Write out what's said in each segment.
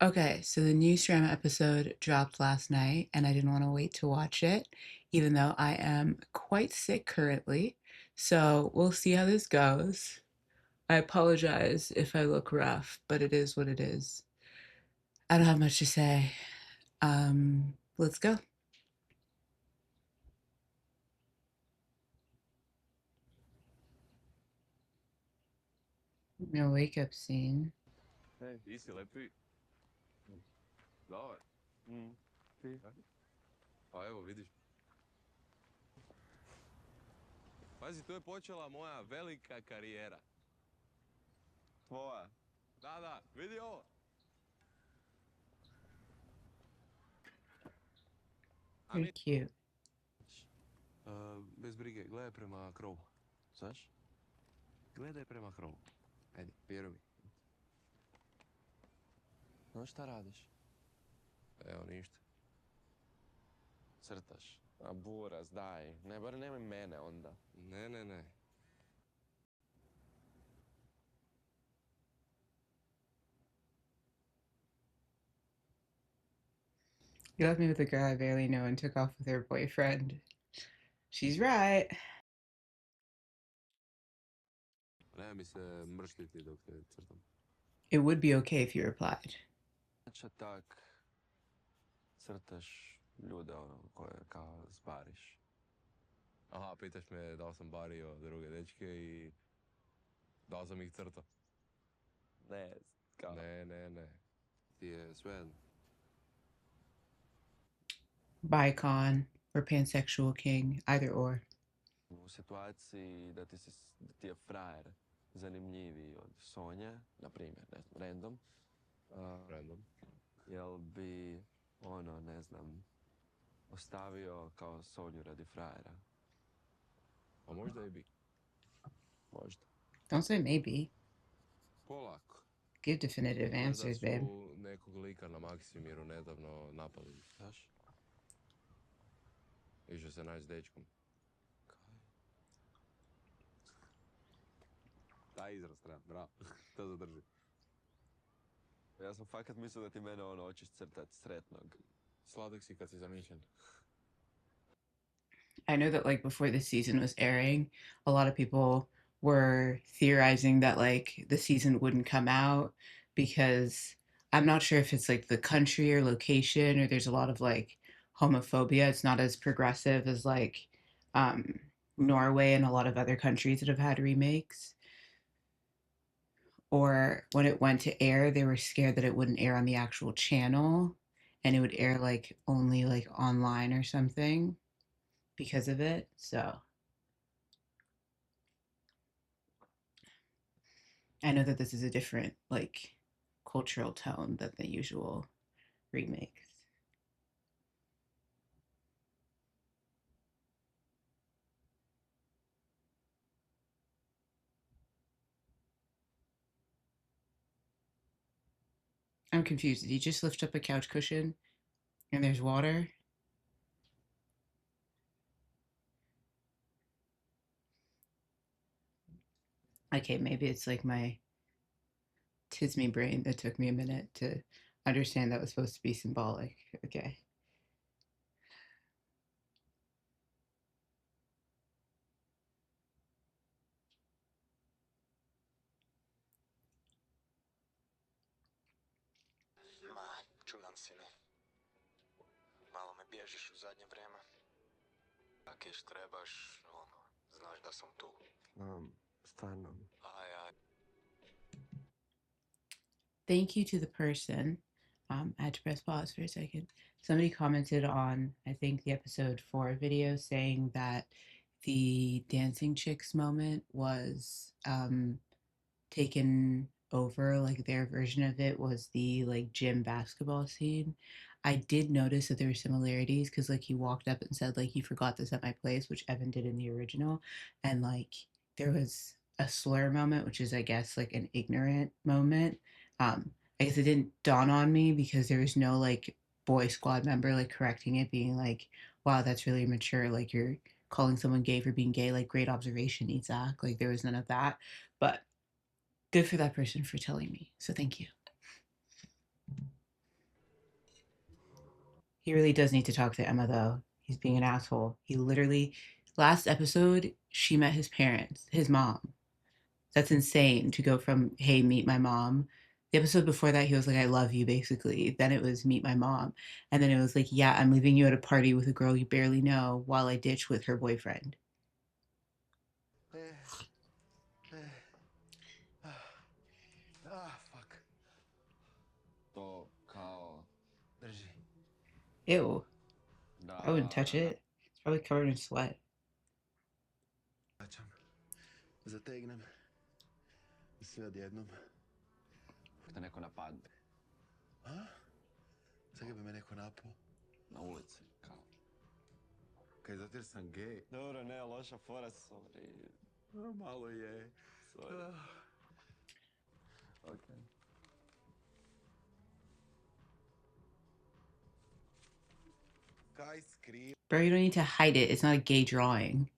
Okay, so the new SRAM episode dropped last night, and I didn't want to wait to watch it, even though I am quite sick currently. So we'll see how this goes. I apologize if I look rough, but it is what it is. I don't have much to say. Let's go. No wake up scene. Ej, ti si lepi. Dobar. Ti? Pa evo, vidiš. Pazi, tu je počela moja velika karijera. Tvoja? Da, vidi ovo. Very cute. Bez brige, gledaj prema krovu. Znaš? Gledaj prema krovu. Ajde, vjeruj mi. No šta radiš? Evo, ništa. Crtaš. A buraz, daj. Ne, bar nemoj mene onda. Ne. You left me with a girl I barely know and took off with her boyfriend. She's right. Ne mi se mrštiti dok te crtam. It would be okay if you replied. Znači tak crtaš ljude ono koje kao zbariš. Aha, pitaš me da li sam bario druge dečke i da li sam ih crtao. Ne, kao... Ne. Ti je sve... Bicon or pansexual king, either or. U situaciji da ti je frajer zanimljiviji od Sonje, na primjer, ne znam, random. Random. Jel bi, ono, ne znam, ostavio kao Sonju radi frajera? A možda i bi. Možda. Don't say maybe. Polako. Give definitive Možda answers, babe. su nekog lika na Maksimiru nedavno napali, znaš? Išao se naći s dečkom. Kaj? Taj izraz treba, bravo. To zadrži. Ja sam fakat mislio da ti mene ono hoćeš crtat sretnog. Sladak si kad si zamišljen. I know that like before the season was airing, a lot of people were theorizing that like the season wouldn't come out because I'm not sure if it's like the country or location or there's a lot of like homophobia. It's not as progressive as like um, Norway and a lot of other countries that have had remakes. Or when it went to air, they were scared that it wouldn't air on the actual channel and it would air like only like online or something because of it. So I know that this is a different like cultural tone than the usual remakes. I'm confused. Did he just lift up a couch cushion and there's water? Okay, maybe it's like my Tisme brain that took me a minute to understand that was supposed to be symbolic. Okay. Ma, čudan si mi. Malo me bježiš u zadnje vrijeme. Ak ješ trebaš, ono, znaš da sam tu. Stvarno. Aj. Thank you to the person. I had to press pause for a second. Somebody commented on, I think, the episode 4 video saying that the dancing chicks moment was taken over, like their version of it was the like gym basketball scene. I did notice that there were similarities because like he walked up and said like you forgot this at my place, which Evan did in the original, and like there was a slur moment, which is I guess like an ignorant moment. I guess it didn't dawn on me because there was no like boy squad member like correcting it, being like, "Wow, that's really immature. Like you're calling someone gay for being gay. Like great observation, Isaac." Like there was none of that, but good for that person for telling me. So thank you. He really does need to talk to Emma, though. He's being an asshole. He literally, last episode, she met his parents, his mom. That's insane to go from, hey, meet my mom. The episode before that, he was like, I love you, basically. Then it was, meet my mom. And then it was like, yeah, I'm leaving you at a party with a girl you barely know while I ditch with her boyfriend. Fuck. To kao... Drži. Ew. Da... I wouldn't touch it. It's probably covered in sweat. Vraćam. Zategnem. I sve odjednom. Te neko napadne. A? Sada bi me neko napao. Na ulici, kao. Kaj, zato jer sam gej. Dobro, ne, loša fora, sorry. Malo je. Sorry. Ok. Kaj skriv? Bro, you don't need to hide it. It's not a gay drawing.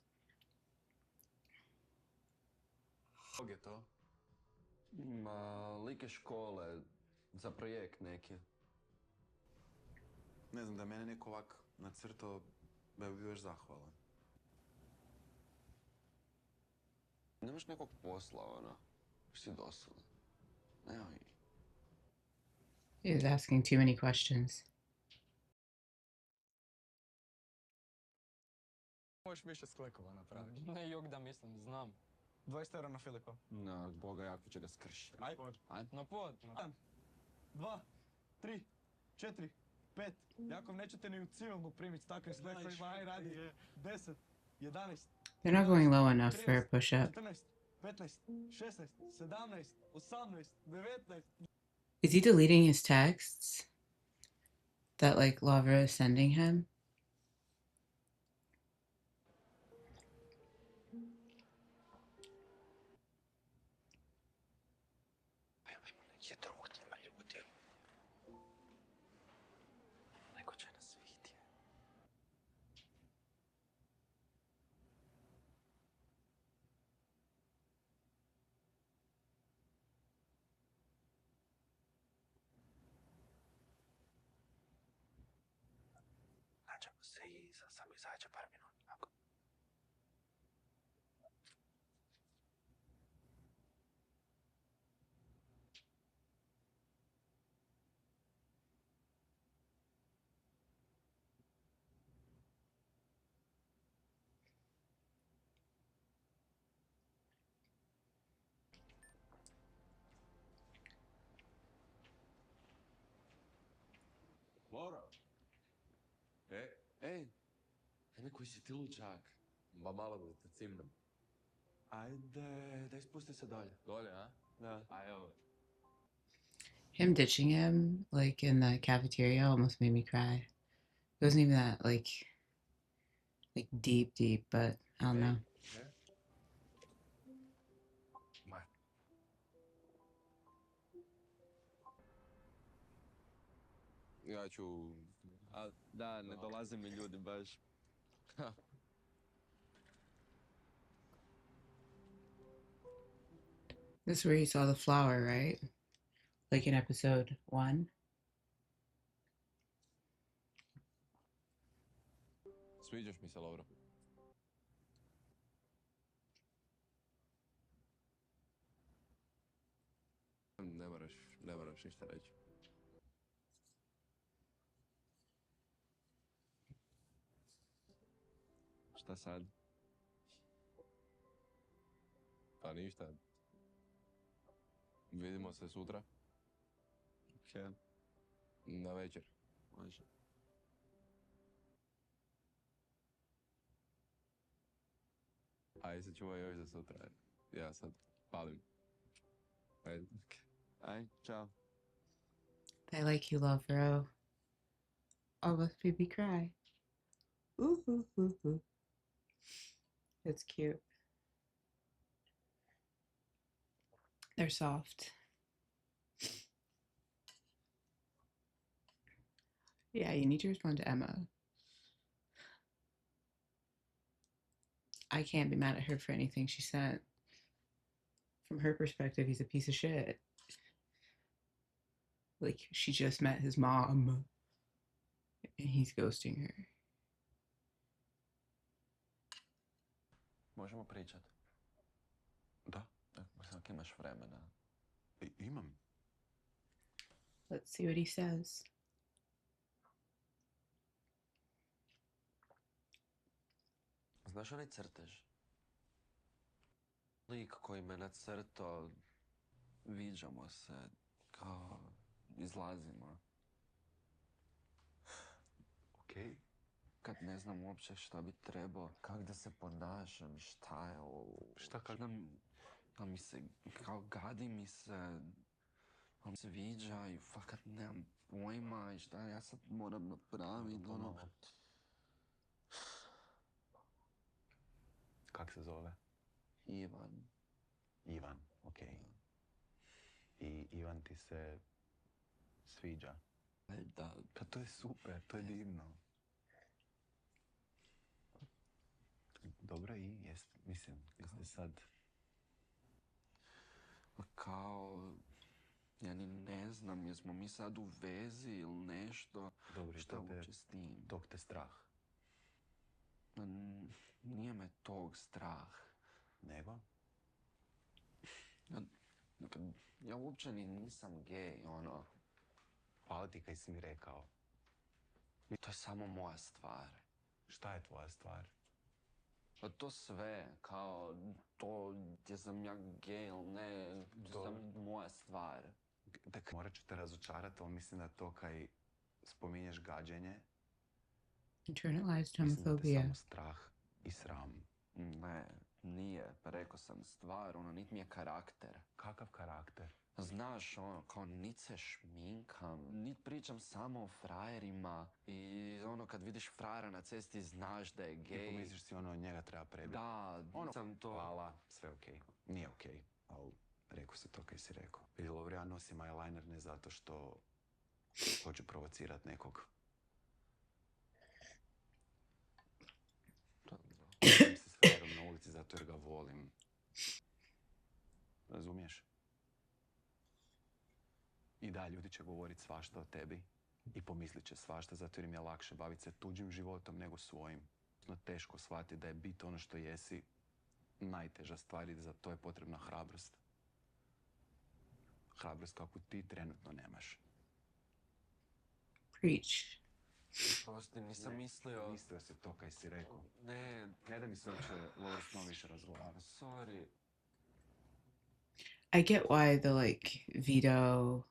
Kog je to? Ma, like škole, za projekt neki. Ne znam, da mene neko ovak nacrtao, da bi bio još zahvalan. Nemaš nekog posla, ono, si dosadan. Nemoj. He was asking too many questions. Možeš više sklekova napraviti. Ne, jok da mislim, znam. 20 eura na Filipa. Na, Boga, jako će ga skršiti. Aj. Na pod. 2, 3, 4, 5. Jakov, nećete ni u civilnu primiti s takvim sklekovima. Aj, radi. 10, 11. They're not going low enough for a push up. 14, 15, 16, 17, 18, 19. Is he deleting his texts that like Lavra is sending him? Je drugdje, ljudi. Neko će nas vidjeti. Nađemo se i samo izađe par minuta. Laura! Ej, ajme koji si ti lučak. Ba malo da te cimnem. Ajde, daj spusti se dolje. Dolje, a? Da. A evo. Him ditching him like in the cafeteria almost made me cry. It wasn't even that like deep, but I don't know. Ma. Ja ću... A, da, ne dolaze mi ljudi baš. This is where you saw the flower, right? Like in episode 1. Sviđaš mi se, Laura. Ne moraš ništa reći. Šta sad? Pa ništa. Vidimo se sutra, Ok, na večer. može. Aj se čuvaj još za sutra. Ja sad palim. Ajde. Aj, čao. I like you, Lavro. Almost made me cry. Ooh. It's cute. They're soft. Yeah, you need to respond to Emma. I can't be mad at her for anything she sent. From her perspective, he's a piece of shit. Like, she just met his mom. And he's ghosting her. Možemo pričat? Da, Samo ako imaš vremena. imam. Let's see what he says. Znaš onaj crtež? Lik koji me nacrto, viđamo se, kao izlazimo. Okej. Kad ne znam uopće šta bi trebao, kak da se ponašam, šta je ovo. Šta kak? Da mi se, kao gadi mi se, on se viđa i fakat nemam pojma i šta ja sad moram napraviti, ono. Pomalo. Kak se zove? Ivan. Ivan, okej. I Ivan ti se sviđa? Da, Pa to je super, to je divno. Dobro i mislim, jeste sad... kao, ja ni ne znam, jesmo mi sad u vezi ili nešto. Dobro, i Šta to te, uopće s tim? tog te strah. Nije me tog strah. Nego? Ja uopće ni nisam gej, ono. Hvala ti kaj si mi rekao. To je samo moja stvar. Šta je tvoja stvar? Pa to sve, kao to gdje sam ja gej ili ne, to je samo moja stvar. Tek morat ću te razočarati, ali mislim da to kaj spominješ gađenje, Internalized mislim da te homophobia. samo strah i sram. Ne, nije, pa rekao sam stvar, ono, nit mi je karakter. Kakav karakter? Znaš, ono, kao nit se šminkam, nit pričam samo o frajerima i ono, kad vidiš frajera na cesti znaš da je I gej. pomisliš si ono, njega treba prebiti. Da, Ono, sam to... hvala, sve okej. Nije okej, ali rekao si to kaj si rekao. Vidi, Lovre, ja nosim eyeliner ne zato što hoću provocirat nekog. Idem se s frajerom na ulici zato jer ga volim. Razumiješ? I da, ljudi će govorit svašta o tebi i pomislit će svašta zato jer im je lakše baviti se tuđim životom nego svojim. Teško shvatiti da je bit ono što jesi najteža stvar i za to je potrebna hrabrost. Hrabrost kakvu ti trenutno nemaš. Preach. Prosti, nisam mislio... Mislio si to kaj si rekao. Ne, Ne da mi se uopće Lovre s njom više razgovarati. sorry. I get why the like Vito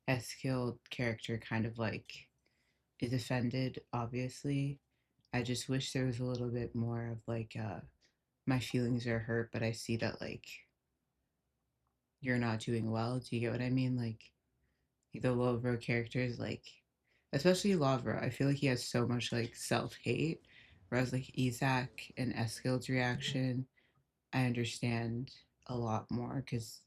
Eskild character kind of like is offended, obviously. I just wish there was a little bit more of like my feelings are hurt, but I see that like you're not doing well. Do you get what I mean? Like the Lovro character is like, especially Lovro, I feel like he has so much like self-hate. Whereas like Isaac and Eskild's reaction, I understand a lot more because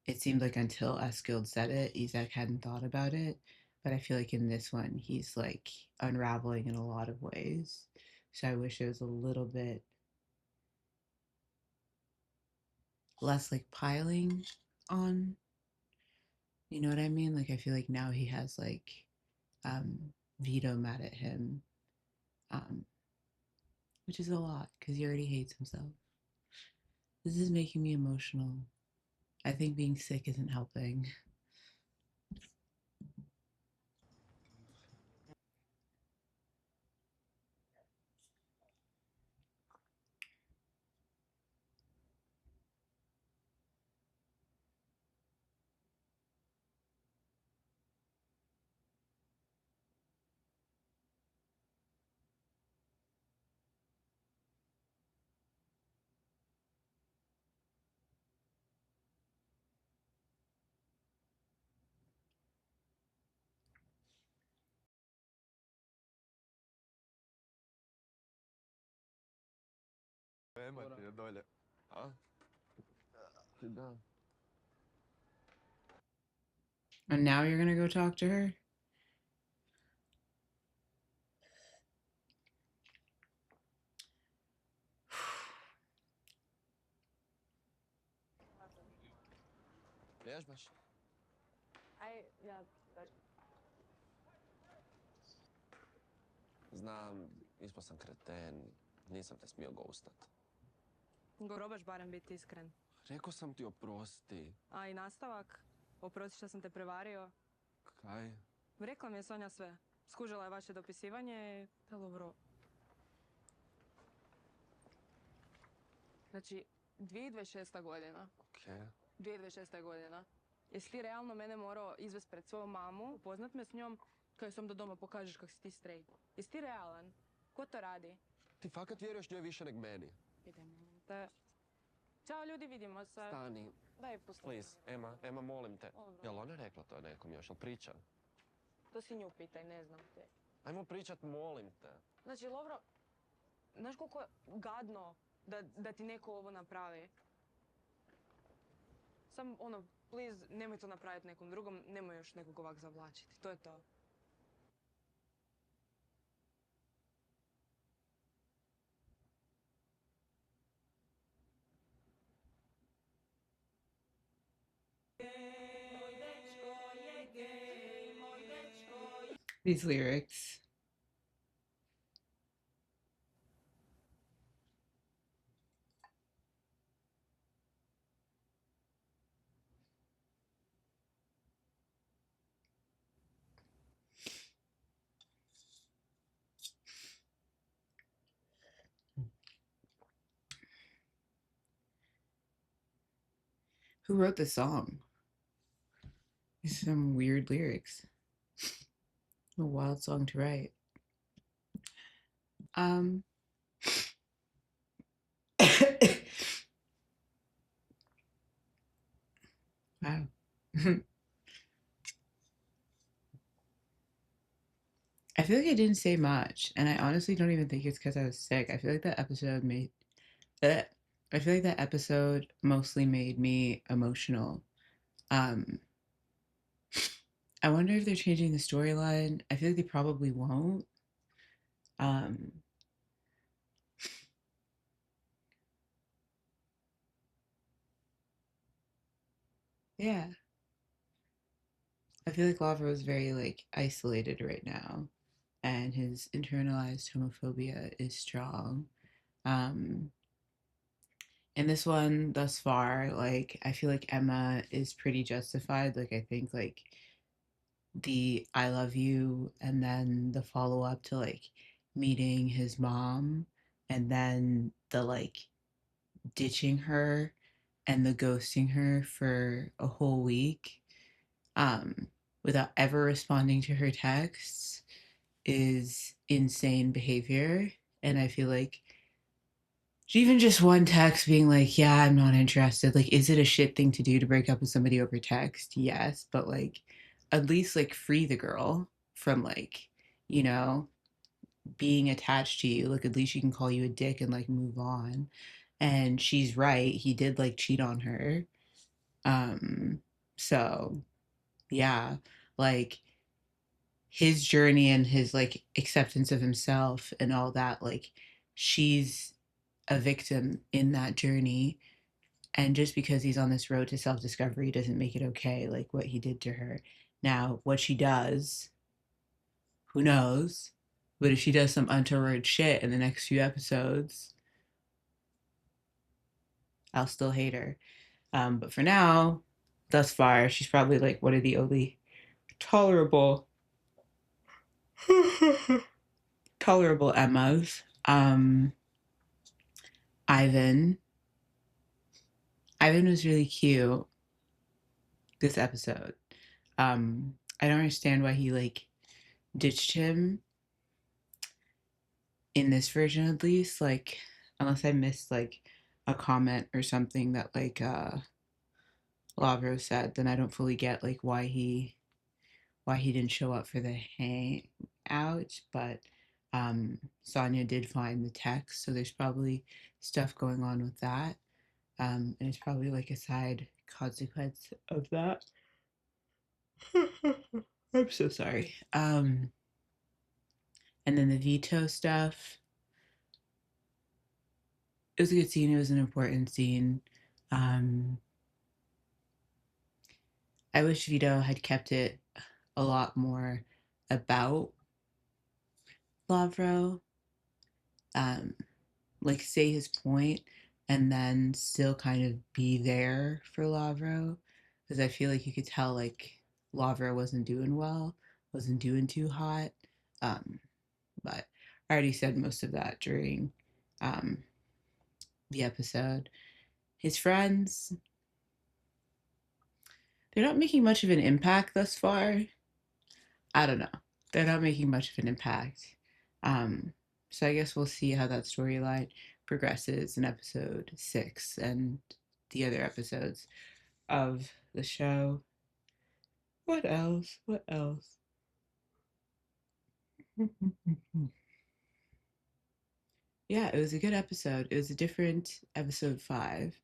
it seemed like until Eskild said it, Isaac hadn't thought about it. But I feel like in this one, he's like unraveling in a lot of ways. So I wish it was a little bit less like piling on. You know what I mean? Like I feel like now he has like Vito mad at him, which is a lot because he already hates himself. This is making me emotional. I think being sick isn't helping. Ema ti je dolje. A? Da. And now you're gonna go talk to her? Vježbaš? Ja, znam, ispao sam kreten, nisam te smio ghostat. Probaš barem biti iskren. Rekao sam ti oprosti. A i nastavak? Oprosti što sam te prevario. Kaj? Rekla mi je Sonja sve. Skužila je vaše dopisivanje. Da, dobro. Znači, 2026. godina. Okej. 2026. godina. Jesi ti realno mene morao izvest pred svoju mamu, upoznat me s njom, kao sam do doma pokažeš kak si ti straight? Jesi ti realan? Ko to radi? Ti fakat vjeruješ njoj više nek meni? Idemo. Ćao ljudi, vidimo se. Stani, Daj, pusti. please, Ema, molim te. Dobro. Jel ona rekla to nekom još, jel priča? To si nju pitaj, ne znam te. Ajmo pričat, molim te. Znači, Lovro, znaš koliko je gadno da ti neko ovo napravi? Sam, please, nemoj to napraviti nekom drugom, nemoj još nekog ovak zavlačiti. To je to. These lyrics. Who wrote the song? These are some weird lyrics. A wild song to write. Wow. I feel like I didn't say much, and I honestly don't even think it's because I was sick. I feel like that episode mostly made me emotional. I wonder if they're changing the storyline. I feel like they probably won't. Yeah. I feel like Lavro is very like isolated right now, and his internalized homophobia is strong. In this one thus far, like I feel like Emma is pretty justified. Like I think like the I love you and then the follow up to like meeting his mom and then the like ditching her and the ghosting her for a whole week without ever responding to her texts is insane behavior. And I feel like even just one text being like, yeah, I'm not interested. Like, is it a shit thing to do to break up with somebody over text? Yes. But like, at least like free the girl from like, you know, being attached to you. Like, at least she can call you a dick and like move on. And she's right. He did like cheat on her. So yeah, like his journey and his like acceptance of himself and all that, like she's a victim in that journey. And just because he's on this road to self-discovery doesn't make it okay, like what he did to her. Now, what she does, who knows? But if she does some untoward shit in the next few episodes, I'll still hate her. But for now, thus far, she's probably like one of the only tolerable Emmas. Ivan was really cute this episode. I don't understand why he like ditched him in this version, at least, like unless I missed like a comment or something that like Lavro said, then I don't fully get like why he didn't show up for the hangout. But Sonia did find the text, so there's probably stuff going on with that. And it's probably like a side consequence of that. I'm so sorry. And then the veto stuff. It was a good scene. It was an important scene. I wish Vito had kept it a lot more about Lavro, um, like say his point and then still kind of be there for Lavro, because I feel like you could tell like Lavro wasn't doing well, wasn't doing too hot. Um, but I already said most of that during um, the episode. His friends, they're not making much of an impact thus far. I don't know. They're not making much of an impact. Um, so I guess we'll see how that storyline progresses in episode 6 and the other episodes of the show. What else? What else? Yeah, it was a good episode. It was a different episode 5.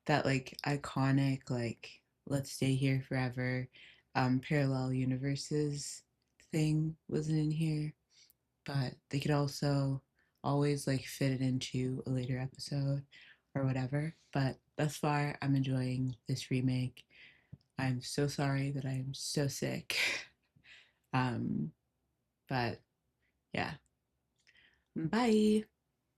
That like iconic like let's stay here forever parallel universes thing wasn't in here, but they could also always like fit it into a later episode or whatever. But thus far, I'm enjoying this remake. I'm so sorry that I'm so sick. um, but yeah, bye.